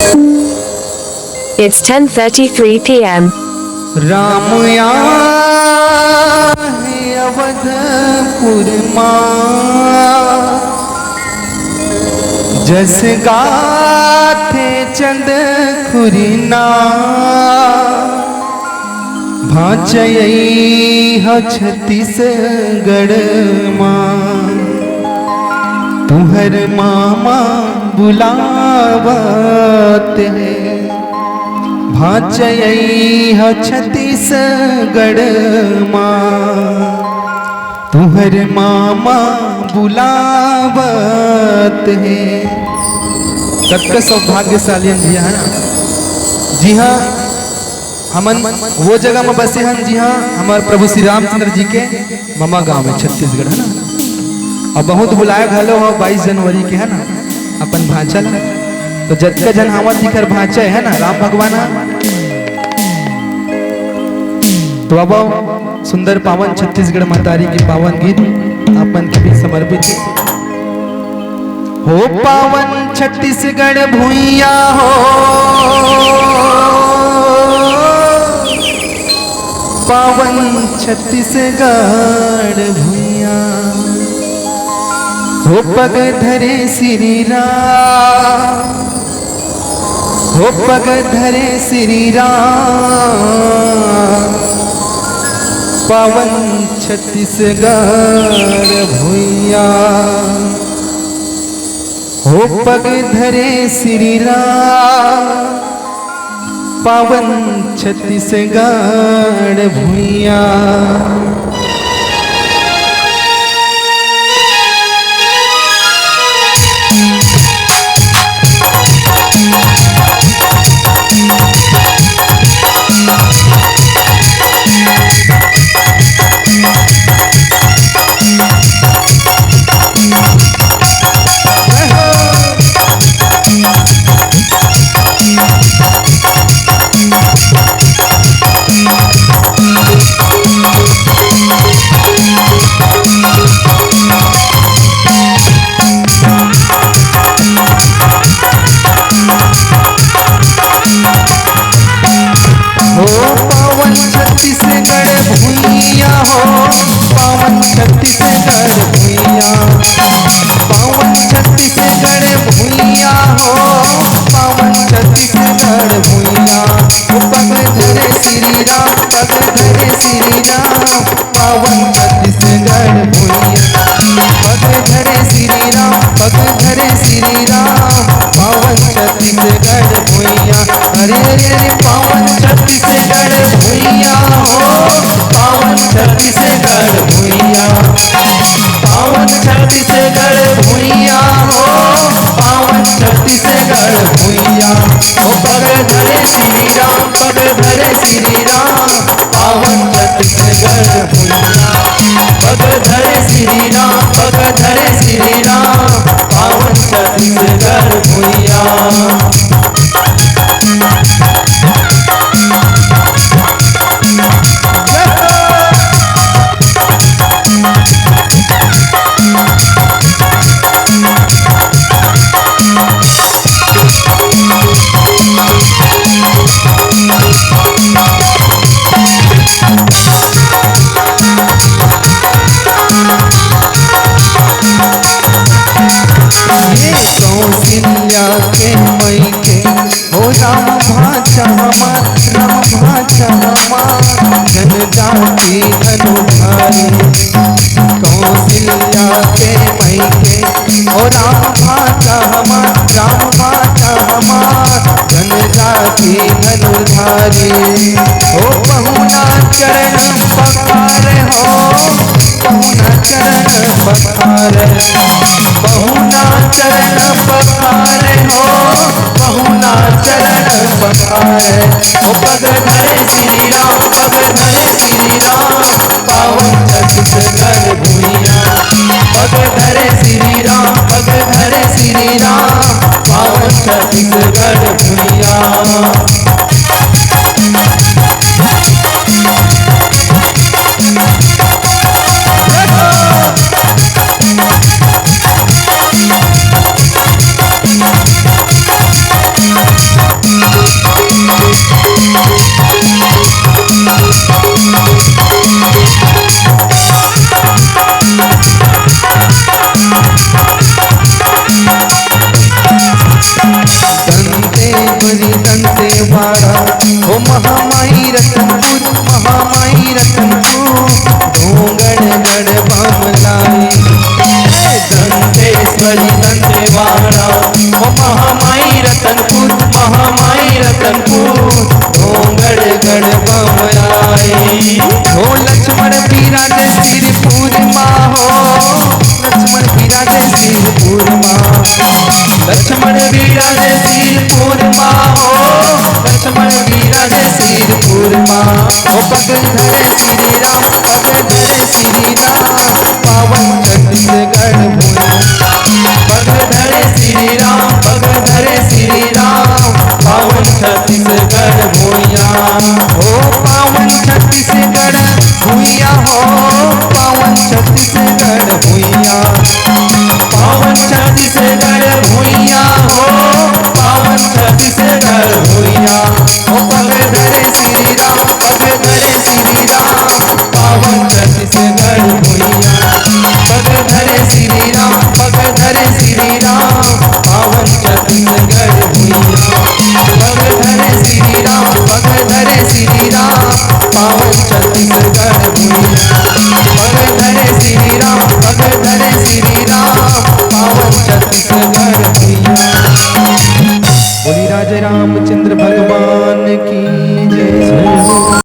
It's 10:33 p.m. Ram आया है अवधपुर माँ, जस गाथे चंद खुरीना, भाचयई ह छत्तीसगढ़ माँ, तुहर मामा बुलावत है। भाचयई ह छत्तीसगढ़ माँ, तुहर मामा बुलावत है। कतका सौभाग्यशाली जी है ना। जी हाँ, हमन वो जगह में बसे हैं जी हाँ, हमारे प्रभु श्री रामचंद्र जी के मामा गांव में छत्तीसगढ़ है ना। और बहुत बुलाया घलो हो 22 जनवरी के है ना अपन भांचल। तो जतका जन हमर दिखर भांचे है ना राम भगवान। तो अब सुंदर पावन छत्तीसगढ़ महतारी की पावन गीत अपन के भी समर्पित है। हो पावन छत्तीसगढ़ भुइया हो, पावन छत्तीसगढ़ भुइया हो, पग धरे श्री राम, हो पग धरे श्री राम, पावन छत्तीसगढ़ भुइया हो, पग धरे श्री राम, पावन छत्तीसगढ़ भुइया। पावन छत्तीसगढ़ भुइया हो, पावन छत्तीसगढ़ भुइया, पावन छत्तीसगढ़ भुइया हो, पावन छत्तीसगढ़ भुइया हो, पग धरे श्री राम, पग धरे श्री राम, पावन छत्तीसगढ़ भुइया, पग धरे श्री राम, पग धरे श्री राम, पावन छत्तीसगढ़ भुइया। अरे रे पावन छत्तीसगढ़ भुइया हो, पावन छत्तीसगढ़ भुइया, पावन छत्तीसगढ़ भुइया हो, पावन छत्तीसगढ़ भुइया हो, पग धरे श्री राम, पग धरे श्री राम, पावन छत्तीसगढ़ भुइया, पग धरे श्री राम, पग धरे श्री राम, पावन छत्तीसगढ़ भुइया। कौशल्या के मई के हो राम भाचा हमार, राम भाचा हमार, जनजाति अनुधारी। कौशल्या के मई के हो राम भाचा हमार, राम भाचा हमार, जनजाति अनुधारी। हो पहुना चरण पखार हो, पहुना चरण पखार, पहुना चरण पखार हो, पहुना चरण पखार हो, पग धरे श्री राम, पग धरे श्री राम, पावन छत्तीसगढ़ भुइया, पग धरे श्री राम, पग धरे श्री राम, पावन छत्तीसगढ़ भुइया। दंतेवाड़ा ओ महामाई रतनपुर महामाई रतनपुर ढोंगड़ गढ़ बमलाई दंतेश्वरी दंतेवाड़ा ओ महामाई रतनपुर महामाई रतनपुर ढोंगड़ गढ़ बमलाई हो लक्ष्मण विराजे सिरपुर माँ हो लक्ष्मण विराजे सिरपुर माँ लक्ष्मण विराजे सिरपुर माँ हो लक्ष्मण विराजे सिरपुर माँ ओ पग धरे श्री राम पग धरे श्री राम पावन छत्तीसगढ़ भूमि पग धरे श्री राम पग धरे श्री राम पावन छत्तीसगढ़ भूइया ओ पावन छत्तीसगढ़ भूइया हो पावन छत्तीसगढ़ भूइया पावन छत्तीसगढ़ भूइया हो पावन छत्तीसगढ़ भूइया ओ पग धरे श्री राम पग धरे श्री राम पावन छत्तीसगढ़ भूइया पग धरे श्री राम पग धरे श्री राम